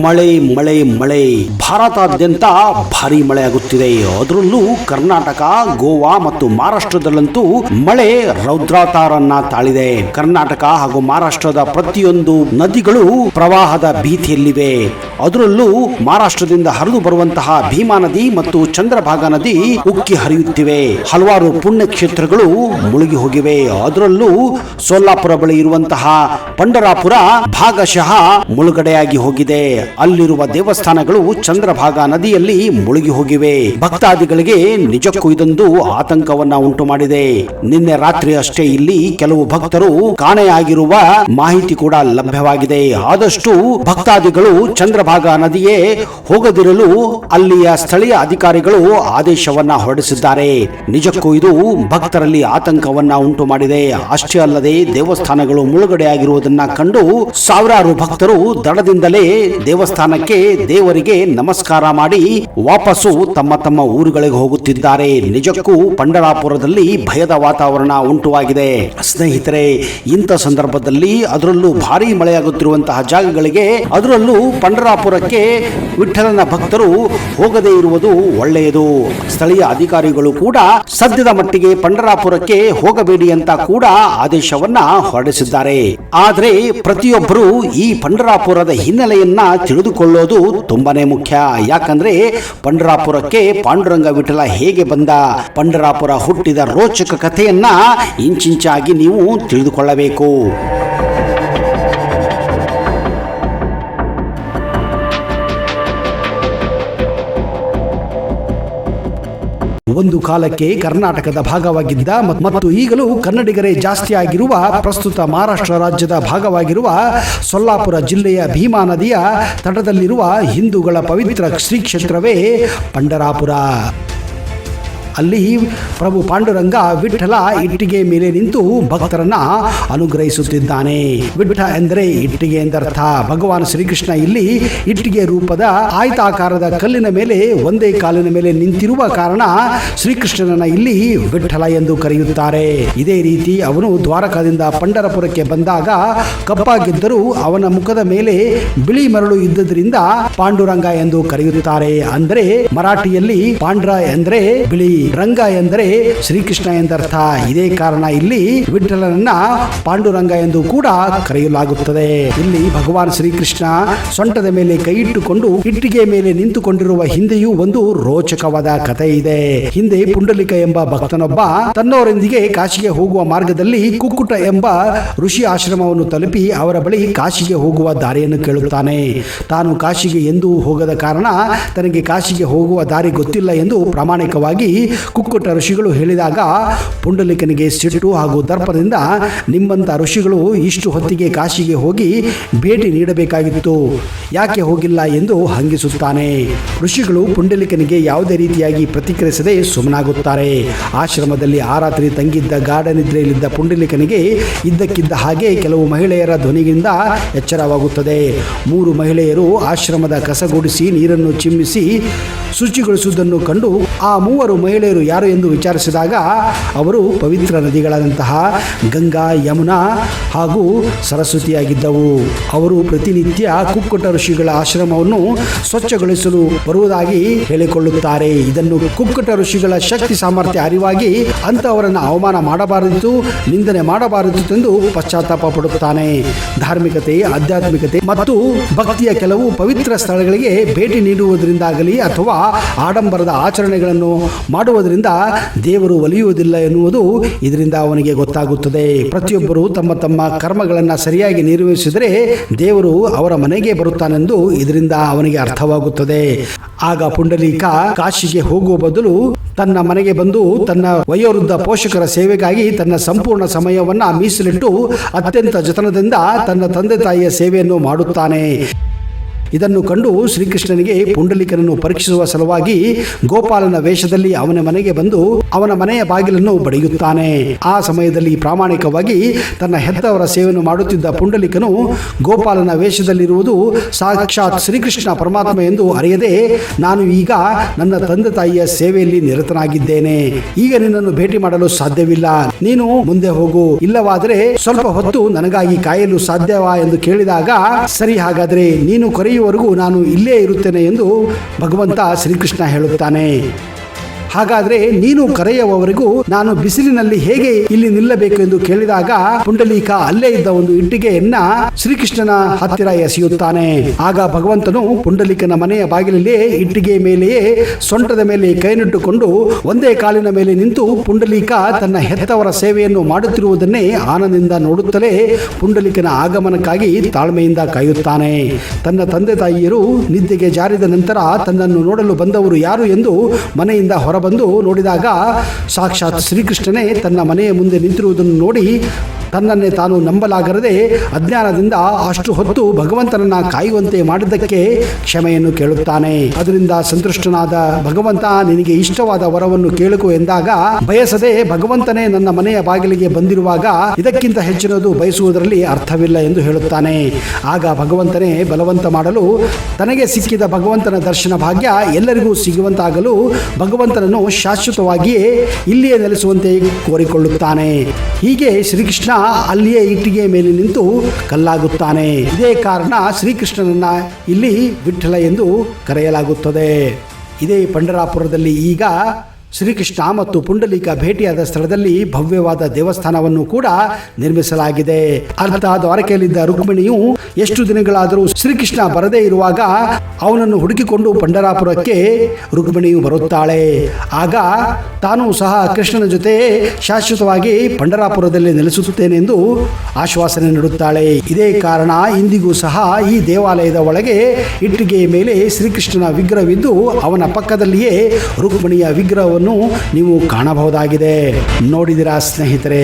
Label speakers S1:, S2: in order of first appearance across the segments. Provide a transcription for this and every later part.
S1: ಮಳೆ ಮಳೆ ಮಳೆ ಭಾರತಾದ್ಯಂತ ಭಾರಿ ಮಳೆ ಆಗುತ್ತಿದೆ. ಅದರಲ್ಲೂ ಕರ್ನಾಟಕ, ಗೋವಾ ಮತ್ತು ಮಹಾರಾಷ್ಟ್ರದಲ್ಲಂತೂ ಮಳೆ ರೌದ್ರಾವತಾರನ್ನ ತಾಳಿದೆ. ಕರ್ನಾಟಕ ಹಾಗೂ ಮಹಾರಾಷ್ಟ್ರದ ಪ್ರತಿಯೊಂದು ನದಿಗಳು ಪ್ರವಾಹದ ಭೀತಿಯಲ್ಲಿವೆ. ಅದರಲ್ಲೂ ಮಹಾರಾಷ್ಟ್ರದಿಂದ ಹರಿದು ಬರುವಂತಹ ಭೀಮಾ ನದಿ ಮತ್ತು ಚಂದ್ರಭಾಗಾ ನದಿ ಉಕ್ಕಿ ಹರಿಯುತ್ತಿವೆ. ಹಲವಾರು ಪುಣ್ಯಕ್ಷೇತ್ರಗಳು ಮುಳುಗಿ ಹೋಗಿವೆ. ಅದರಲ್ಲೂ ಸೋಲಾಪುರ ಬಳಿ ಇರುವಂತಹ ಪಂಡರಾಪುರ ಭಾಗಶಃ ಮುಳುಗಡೆಯಾಗಿ ಹೋಗಿದೆ. ಅಲ್ಲಿರುವ ದೇವಸ್ಥಾನಗಳು ಚಂದ್ರಭಾಗಾ ನದಿಯಲ್ಲಿ ಮುಳುಗಿ ಹೋಗಿವೆ. ಭಕ್ತಾದಿಗಳಿಗೆ ನಿಜಕ್ಕೂ ಇದೊಂದು ಆತಂಕವನ್ನ ಉಂಟು ಮಾಡಿದೆ. ನಿನ್ನೆ ರಾತ್ರಿ ಅಷ್ಟೇ ಇಲ್ಲಿ ಕೆಲವು ಭಕ್ತರು ಕಾಣೆಯಾಗಿರುವ ಮಾಹಿತಿ ಕೂಡ ಲಭ್ಯವಾಗಿದೆ. ಆದಷ್ಟು ಭಕ್ತಾದಿಗಳು ಚಂದ್ರಭಾಗಾ ನದಿಗೆ ಹೋಗದಿರಲು ಅಲ್ಲಿಯ ಸ್ಥಳೀಯ ಅಧಿಕಾರಿಗಳು ಆದೇಶವನ್ನ ಹೊರಡಿಸಿದ್ದಾರೆ. ನಿಜಕ್ಕೂ ಇದು ಭಕ್ತರಲ್ಲಿ ಆತಂಕವನ್ನ ಉಂಟು ಮಾಡಿದೆ. ಅಷ್ಟೇ ಅಲ್ಲದೆ ದೇವಸ್ಥಾನಗಳು ಮುಳುಗಡೆಯಾಗಿರುವುದನ್ನ ಕಂಡು ಸಾವಿರಾರು ಭಕ್ತರು ದಡದಿಂದಲೇ ದೇವಸ್ಥಾನಕ್ಕೆ ದೇವರಿಗೆ ನಮಸ್ಕಾರ ಮಾಡಿ ವಾಪಸ್ಸು ತಮ್ಮ ತಮ್ಮ ಊರುಗಳಿಗೆ ಹೋಗುತ್ತಿದ್ದಾರೆ. ನಿಜಕ್ಕೂ ಪಂಡರಾಪುರದಲ್ಲಿ ಭಯದ ವಾತಾವರಣ ಉಂಟುವಾಗಿದೆ. ಸ್ನೇಹಿತರೆ, ಇಂಥ ಸಂದರ್ಭದಲ್ಲಿ ಅದರಲ್ಲೂ ಭಾರಿ ಮಳೆಯಾಗುತ್ತಿರುವಂತಹ ಜಾಗಗಳಿಗೆ, ಅದರಲ್ಲೂ ಪಂಡರಾಪುರಕ್ಕೆ ವಿಠ್ಠಲನ ಭಕ್ತರು ಹೋಗದೇ ಇರುವುದು ಒಳ್ಳೆಯದು. ಸ್ಥಳೀಯ ಅಧಿಕಾರಿಗಳು ಕೂಡ ಸದ್ಯದ ಮಟ್ಟಿಗೆ ಪಂಡರಾಪುರಕ್ಕೆ ಹೋಗಬೇಡಿ ಅಂತ ಕೂಡ ಆದೇಶವನ್ನ ಹೊರಡಿಸಿದ್ದಾರೆ. ಆದರೆ ಪ್ರತಿಯೊಬ್ಬರು ಈ ಪಂಡರಾಪುರದ ಹಿನ್ನೆಲೆಯನ್ನ ತಿಳಿದುಕೊಳ್ಳೋದು ತುಂಬಾನೇ ಮುಖ್ಯ. ಯಾಕಂದ್ರೆ ಪಂಡರಾಪುರಕ್ಕೆ ಪಾಂಡುರಂಗ ವಿಠಲ ಹೇಗೆ ಬಂದ, ಪಂಡರಾಪುರ ಹುಟ್ಟಿದ ರೋಚಕ ಕಥೆಯನ್ನ ಇಂಚಿಂಚಾಗಿ ನೀವು ತಿಳಿದುಕೊಳ್ಳಬೇಕು. ಒಂದು ಕಾಲಕ್ಕೆ ಕರ್ನಾಟಕದ ಭಾಗವಾಗಿದ್ದ ಮತ್ತು ಈಗಲೂ ಕನ್ನಡಿಗರೇ ಜಾಸ್ತಿ ಆಗಿರುವ ಪ್ರಸ್ತುತ ಮಹಾರಾಷ್ಟ್ರ ರಾಜ್ಯದ ಭಾಗವಾಗಿರುವ ಸೊಲ್ಲಾಪುರ ಜಿಲ್ಲೆಯ ಭೀಮಾ ನದಿಯ ತಟದಲ್ಲಿರುವ ಹಿಂದೂಗಳ ಪವಿತ್ರ ಶ್ರೀ ಕ್ಷೇತ್ರವೇ ಪಂಡರಾಪುರ. ಅಲ್ಲಿ ಪ್ರಭು ಪಾಂಡುರಂಗ ವಿಠಲ ಇಟ್ಟಿಗೆ ಮೇಲೆ ನಿಂತು ಭಕ್ತರನ್ನ ಅನುಗ್ರಹಿಸುತ್ತಿದ್ದಾನೆ. ವಿಠ ಎಂದರೆ ಇಟ್ಟಿಗೆ ಎಂದರ್ಥ. ಭಗವಾನ್ ಶ್ರೀಕೃಷ್ಣ ಇಲ್ಲಿ ಇಟ್ಟಿಗೆ ರೂಪದ ಆಯತಾಕಾರದ ಕಲ್ಲಿನ ಮೇಲೆ ಒಂದೇ ಕಾಲಿನ ಮೇಲೆ ನಿಂತಿರುವ ಕಾರಣ ಶ್ರೀಕೃಷ್ಣನನ್ನ ಇಲ್ಲಿ ವಿಠಲ ಎಂದು ಕರೆಯುತ್ತಾರೆ. ಇದೇ ರೀತಿ ಅವನು ದ್ವಾರಕಾದಿಂದ ಪಂಡರಪುರಕ್ಕೆ ಬಂದಾಗ ಕಪ್ಪಾಗಿದ್ದರೂ ಅವನ ಮುಖದ ಮೇಲೆ ಬಿಳಿ ಮರಳು ಇದ್ದದರಿಂದ ಪಾಂಡುರಂಗ ಎಂದು ಕರೆಯುತ್ತಾರೆ. ಅಂದರೆ ಮರಾಠಿಯಲ್ಲಿ ಪಾಂಡ್ರ ಎಂದರೆ ಬಿಳಿ, ರಂಗ ಎಂದರೆ ಶ್ರೀಕೃಷ್ಣ ಎಂದರ್ಥ. ಇದೇ ಕಾರಣ ಇಲ್ಲಿ ವಿಠಲನನ್ನ ಪಾಂಡುರಂಗ ಎಂದು ಕೂಡ ಕರೆಯಲಾಗುತ್ತದೆ. ಇಲ್ಲಿ ಭಗವಾನ್ ಶ್ರೀಕೃಷ್ಣ ಸೊಂಟದ ಮೇಲೆ ಕೈ ಇಟ್ಟುಕೊಂಡು ಇಟ್ಟಿಗೆ ಮೇಲೆ ನಿಂತುಕೊಂಡಿರುವ ಹಿಂದೆಯೂ ಒಂದು ರೋಚಕವಾದ ಕಥೆ ಇದೆ. ಹಿಂದೆ ಪುಂಡಲಿಕ ಎಂಬ ಭಕ್ತನೊಬ್ಬ ತನ್ನವರೊಂದಿಗೆ ಕಾಶಿಗೆ ಹೋಗುವ ಮಾರ್ಗದಲ್ಲಿ ಕುಕ್ಕುಟ ಎಂಬ ಋಷಿ ಆಶ್ರಮವನ್ನು ತಲುಪಿ ಅವರ ಬಳಿ ಕಾಶಿಗೆ ಹೋಗುವ ದಾರಿಯನ್ನು ಕೇಳುತ್ತಾನೆ. ತಾನು ಕಾಶಿಗೆ ಎಂದೂ ಹೋಗದ ಕಾರಣ ತನಗೆ ಕಾಶಿಗೆ ಹೋಗುವ ದಾರಿ ಗೊತ್ತಿಲ್ಲ ಎಂದು ಪ್ರಾಮಾಣಿಕವಾಗಿ ಕುಕ್ಕುಟ ಋಷಿಗಳು ಹೇಳಿದಾಗ ಪುಂಡಲಿಕನಿಗೆ ಸಿಟ್ಟು ಹಾಗೂ ದರ್ಪದಿಂದ ನಿಮ್ಮಂತ ಋಷಿಗಳು ಇಷ್ಟು ಹೊತ್ತಿಗೆ ಕಾಶಿಗೆ ಹೋಗಿ ಭೇಟಿ ನೀಡಬೇಕಾಗಿತ್ತು, ಯಾಕೆ ಹೋಗಿಲ್ಲ ಎಂದು ಹಂಗಿಸುತ್ತಾನೆ. ಋಷಿಗಳು ಪುಂಡಲಿಕನಿಗೆ ಯಾವುದೇ ರೀತಿಯಾಗಿ ಪ್ರತಿಕ್ರಿಯಿಸದೆ ಸುಮ್ಮನಾಗುತ್ತಾರೆ. ಆಶ್ರಮದಲ್ಲಿ ಆ ರಾತ್ರಿ ತಂಗಿದ್ದ ಗಾಢ ನಿದ್ರೆಯಲ್ಲಿದ್ದ ಪುಂಡಲಿಕನಿಗೆ ಇದ್ದಕ್ಕಿದ್ದ ಹಾಗೆ ಕೆಲವು ಮಹಿಳೆಯರ ಧ್ವನಿಯಿಂದ ಎಚ್ಚರವಾಗುತ್ತದೆ. 3 ಮಹಿಳೆಯರು ಆಶ್ರಮದ ಕಸಗುಡಿಸಿ ನೀರನ್ನು ಚಿಮ್ಮಿಸಿ ಶುಚಿಗೊಳಿಸುವುದನ್ನು ಕಂಡು ಆ 3 ಮಹಿಳೆಯರು ಯಾರು ಎಂದು ವಿಚಾರಿಸಿದಾಗ ಅವರು ಪವಿತ್ರ ನದಿಗಳಾದಂತಹ ಗಂಗಾ, ಯಮುನಾ ಹಾಗೂ ಸರಸ್ವತಿಯಾಗಿದ್ದವು. ಅವರು ಪ್ರತಿನಿತ್ಯ ಕುಕ್ಕುಟ ಋಷಿಗಳ ಆಶ್ರಮವನ್ನು ಸ್ವಚ್ಛಗೊಳಿಸಲು ಬರುವುದಾಗಿ ಹೇಳಿಕೊಳ್ಳುತ್ತಾರೆ. ಇದನ್ನು ಕುಕ್ಕುಟ ಋಷಿಗಳ ಶಕ್ತಿ ಸಾಮರ್ಥ್ಯ ಅರಿವಾಗಿ ಅಂತವರನ್ನು ಅವಮಾನ ಮಾಡಬಾರದಿತ್ತು, ನಿಂದನೆ ಮಾಡಬಾರದಿತ್ತು ಎಂದು ಪಶ್ಚಾತ್ತಾಪ ಪಡುತ್ತಾನೆ. ಧಾರ್ಮಿಕತೆ, ಆಧ್ಯಾತ್ಮಿಕತೆ ಮತ್ತು ಭಕ್ತಿಯ ಕೆಲವು ಪವಿತ್ರ ಸ್ಥಳಗಳಿಗೆ ಭೇಟಿ ನೀಡುವುದರಿಂದಾಗಲಿ ಅಥವಾ ಆಡಂಬರದ ಆಚರಣೆಗಳನ್ನು ಮಾಡುವುದರಿಂದ ದೇವರು ಒಲಿಯುವುದಿಲ್ಲ ಎನ್ನುವುದು ಇದರಿಂದ ಅವನಿಗೆ ಗೊತ್ತಾಗುತ್ತದೆ. ಪ್ರತಿಯೊಬ್ಬರು ತಮ್ಮ ತಮ್ಮ ಕರ್ಮಗಳನ್ನು ಸರಿಯಾಗಿ ನಿರ್ವಹಿಸಿದರೆ ದೇವರು ಅವರ ಮನೆಗೆ ಬರುತ್ತಾನೆಂದು ಇದರಿಂದ ಅವನಿಗೆ ಅರ್ಥವಾಗುತ್ತದೆ. ಆಗ ಪುಂಡಲೀಕ ಕಾಶಿಗೆ ಹೋಗುವ ಬದಲು ತನ್ನ ಮನೆಗೆ ಬಂದು ತನ್ನ ವಯೋವೃದ್ಧ ಪೋಷಕರ ಸೇವೆಗಾಗಿ ತನ್ನ ಸಂಪೂರ್ಣ ಸಮಯವನ್ನ ಮೀಸಲಿಟ್ಟು ಅತ್ಯಂತ ಜತನದಿಂದ ತನ್ನ ತಂದೆ ತಾಯಿಯ ಸೇವೆಯನ್ನು ಮಾಡುತ್ತಾನೆ. ಇದನ್ನು ಕಂಡು ಶ್ರೀಕೃಷ್ಣನಿಗೆ ಪುಂಡಲಿಕನನ್ನು ಪರೀಕ್ಷಿಸುವ ಸಲುವಾಗಿ ಗೋಪಾಲನ ವೇಷದಲ್ಲಿ ಅವನ ಮನೆಗೆ ಬಂದು ಅವನ ಮನೆಯ ಬಾಗಿಲನ್ನು ಬಡಿಯುತ್ತಾನೆ. ಆ ಸಮಯದಲ್ಲಿ ಪ್ರಾಮಾಣಿಕವಾಗಿ ತನ್ನ ಹೆತ್ತವರ ಸೇವೆಯನ್ನು ಮಾಡುತ್ತಿದ್ದ ಪುಂಡಲಿಕನು ಗೋಪಾಲನ ವೇಷದಲ್ಲಿರುವುದು ಸಾಕ್ಷಾತ್ ಶ್ರೀಕೃಷ್ಣ ಪರಮಾತ್ಮ ಎಂದು ಅರಿಯದೆ, ನಾನು ಈಗ ನನ್ನ ತಂದೆ ತಾಯಿಯ ಸೇವೆಯಲ್ಲಿ ನಿರತನಾಗಿದ್ದೇನೆ, ಈಗ ನಿನ್ನನ್ನು ಭೇಟಿ ಮಾಡಲು ಸಾಧ್ಯವಿಲ್ಲ, ನೀನು ಮುಂದೆ ಹೋಗು, ಇಲ್ಲವಾದರೆ ಸ್ವಲ್ಪ ಹೊತ್ತು ನನಗಾಗಿ ಕಾಯಲು ಸಾಧ್ಯವಾ ಎಂದು ಕೇಳಿದಾಗ, ಸರಿ, ಹಾಗಾದರೆ ನೀನು ಕರೆಯುವ ಅಲ್ಲಿಯವರೆಗೂ ನಾನು ಇಲ್ಲೇ ಇರುತ್ತೇನೆ ಎಂದು ಭಗವಂತ ಶ್ರೀಕೃಷ್ಣ ಹೇಳುತ್ತಾನೆ. ಹಾಗಾದ್ರೆ ನೀನು ಕರೆಯುವವರೆಗೂ ನಾನು ಬಿಸಿಲಿನಲ್ಲಿ ಹೇಗೆ ಇಲ್ಲಿ ನಿಲ್ಲಬೇಕು ಎಂದು ಕೇಳಿದಾಗ ಪುಂಡಲೀಕ ಅಲ್ಲೇ ಇದ್ದ ಒಂದು ಇಟ್ಟಿಗೆಯನ್ನ ಶ್ರೀಕೃಷ್ಣನ ಹತ್ತಿರ ಎಸೆಯುತ್ತಾನೆ. ಆಗ ಭಗವಂತನು ಪುಂಡಲೀಕನ ಮನೆಯ ಬಾಗಿಲಲ್ಲಿ ಇಟ್ಟಿಗೆ ಮೇಲೆಯೇ ಸೊಂಟದ ಮೇಲೆ ಕೈನಿಟ್ಟುಕೊಂಡು ಒಂದೇ ಕಾಲಿನ ಮೇಲೆ ನಿಂತು ಪುಂಡಲೀಕ ತನ್ನ ಹೆತ್ತವರ ಸೇವೆಯನ್ನು ಮಾಡುತ್ತಿರುವುದನ್ನೇ ಆನಂದದಿಂದ ನೋಡುತ್ತಲೇ ಪುಂಡಲೀಕನ ಆಗಮನಕ್ಕಾಗಿ ತಾಳ್ಮೆಯಿಂದ ಕಾಯುತ್ತಾನೆ. ತನ್ನ ತಂದೆ ತಾಯಿಯರು ನಿದ್ದೆಗೆ ಜಾರಿದ ನಂತರ ತನ್ನನ್ನು ನೋಡಲು ಬಂದವರು ಯಾರು ಎಂದು ಮನೆಯಿಂದ ಹೊರಬಂದು ನೋಡಿದಾಗ ಸಾಕ್ಷಾತ್ ಶ್ರೀಕೃಷ್ಣನೇ ತನ್ನ ಮನೆಯ ಮುಂದೆ ನಿಂತಿರುವುದನ್ನು ನೋಡಿ ತನ್ನನ್ನೇ ತಾನು ನಂಬಲಾಗದೆ ಅಜ್ಞಾನದಿಂದ ಅಷ್ಟು ಹೊತ್ತು ಭಗವಂತನನ್ನ ಕಾಯುವಂತೆ ಮಾಡಿದ್ದಕ್ಕೆ ಕ್ಷಮೆಯನ್ನು ಕೇಳುತ್ತಾನೆ. ಅದರಿಂದ ಸಂತುಷ್ಟನಾದ ಭಗವಂತ ನಿನಗೆ ಇಷ್ಟವಾದ ವರವನ್ನು ಕೇಳುಕು ಎಂದಾಗ ಬಯಸದೆ ಭಗವಂತನೇ ನನ್ನ ಮನೆಯ ಬಾಗಿಲಿಗೆ ಬಂದಿರುವಾಗ ಇದಕ್ಕಿಂತ ಹೆಚ್ಚಿನದು ಬಯಸುವುದರಲ್ಲಿ ಅರ್ಥವಿಲ್ಲ ಎಂದು ಹೇಳುತ್ತಾನೆ. ಆಗ ಭಗವಂತನೇ ಬಲವಂತ ಮಾಡಲು ತನಗೆ ಸಿಕ್ಕಿದ ಭಗವಂತನ ದರ್ಶನ ಭಾಗ್ಯ ಎಲ್ಲರಿಗೂ ಸಿಗುವಂತಾಗಲು ಭಗವಂತನನ್ನು ಶಾಶ್ವತವಾಗಿಯೇ ಇಲ್ಲಿಯೇ ನೆಲೆಸುವಂತೆ ಕೋರಿಕೊಳ್ಳುತ್ತಾನೆ. ಹೀಗೆ ಶ್ರೀಕೃಷ್ಣ ಅಲ್ಲಿಯೇ ಇಟ್ಟಿಗೆ ಮೇಲೆ ನಿಂತು ಕಲ್ಲಾಗುತ್ತಾನೆ. ಇದೇ ಕಾರಣ ಶ್ರೀಕೃಷ್ಣನನ್ನ ಇಲ್ಲಿ ವಿಠ್ಠಲ ಎಂದು ಕರೆಯಲಾಗುತ್ತದೆ. ಇದೇ ಪಂಢರಾಪುರದಲ್ಲಿ ಈಗ ಶ್ರೀಕೃಷ್ಣ ಮತ್ತು ಪುಂಡಲೀಕ ಭೇಟಿಯಾದ ಸ್ಥಳದಲ್ಲಿ ಭವ್ಯವಾದ ದೇವಸ್ಥಾನವನ್ನು ಕೂಡ ನಿರ್ಮಿಸಲಾಗಿದೆ. ಅರ್ಥ ದ್ವಾರಕೆಯಲ್ಲಿದ್ದ ರುಕ್ಮಿಣಿಯು ಎಷ್ಟು ದಿನಗಳಾದರೂ ಶ್ರೀಕೃಷ್ಣ ಬರದೇ ಇರುವಾಗ ಅವನನ್ನು ಹುಡುಕಿಕೊಂಡು ಪಂಢರಾಪುರಕ್ಕೆ ರುಕ್ಮಿಣಿಯು ಬರುತ್ತಾಳೆ. ಆಗ ತಾನು ಸಹ ಕೃಷ್ಣನ ಜೊತೆ ಶಾಶ್ವತವಾಗಿ ಪಂಢರಾಪುರದಲ್ಲಿ ನೆಲೆಸುತ್ತೇನೆಂದು ಆಶ್ವಾಸನೆ ನೀಡುತ್ತಾಳೆ. ಇದೇ ಕಾರಣ ಇಂದಿಗೂ ಸಹ ಈ ದೇವಾಲಯದ ಒಳಗೆ ಇಟ್ಟಿಗೆಯ ಮೇಲೆ ಶ್ರೀಕೃಷ್ಣನ ವಿಗ್ರಹವಿದ್ದು ಅವನ ಪಕ್ಕದಲ್ಲಿಯೇ ರುಕ್ಮಿಣಿಯ ವಿಗ್ರಹವನ್ನು ನೀವು ಕಾಣಬಹುದಾಗಿದೆ. ನೋಡಿದಿರಾ ಸ್ನೇಹಿತರೆ,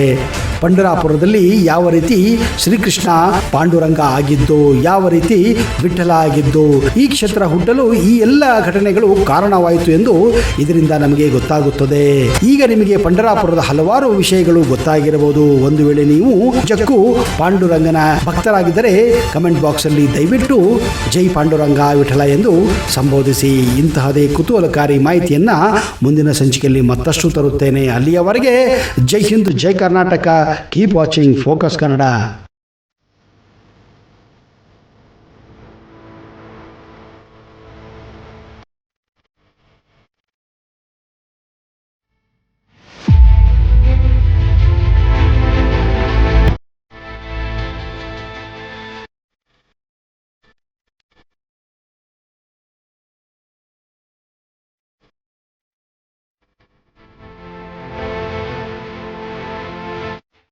S1: ಪಂಢರಾಪುರದಲ್ಲಿ ಯಾವ ರೀತಿ ಶ್ರೀಕೃಷ್ಣ ಪಾಂಡುರಂಗ ಆಗಿದ್ದು, ಯಾವ ರೀತಿ ವಿಠ್ಠಲ ಆಗಿದ್ದು, ಈ ಕ್ಷೇತ್ರ ಹುಟ್ಟಲು ಈ ಎಲ್ಲ ಘಟನೆಗಳು ಕಾರಣವಾಯಿತು ಎಂದು ಇದರಿಂದ ನಮಗೆ ಗೊತ್ತಾಗುತ್ತದೆ. ಈಗ ನಿಮಗೆ ಪಂಢರಾಪುರದ ಹಲವಾರು ವಿಷಯಗಳು ಗೊತ್ತಾಗಿರಬಹುದು. ಒಂದು ವೇಳೆ ನೀವು ನಿಜಕ್ಕೂ ಪಾಂಡುರಂಗನ ಭಕ್ತರಾಗಿದ್ದರೆ ಕಮೆಂಟ್ ಬಾಕ್ಸ್ ಅಲ್ಲಿ ದಯವಿಟ್ಟು ಜೈ ಪಾಂಡುರಂಗ ವಿಠ್ಠಲ ಎಂದು ಸಂಬೋಧಿಸಿ. ಇಂತಹದೇ ಕುತೂಹಲಕಾರಿ ಮಾಹಿತಿಯನ್ನ ಮುಂದಿನ ಸಂಚಿಕೆಯಲ್ಲಿ ಮತ್ತಷ್ಟು ತರುತ್ತೇನೆ. ಅಲ್ಲಿಯವರೆಗೆ ಜೈ ಹಿಂದ್, ಜೈ Karnataka. Keep watching focus Kannada.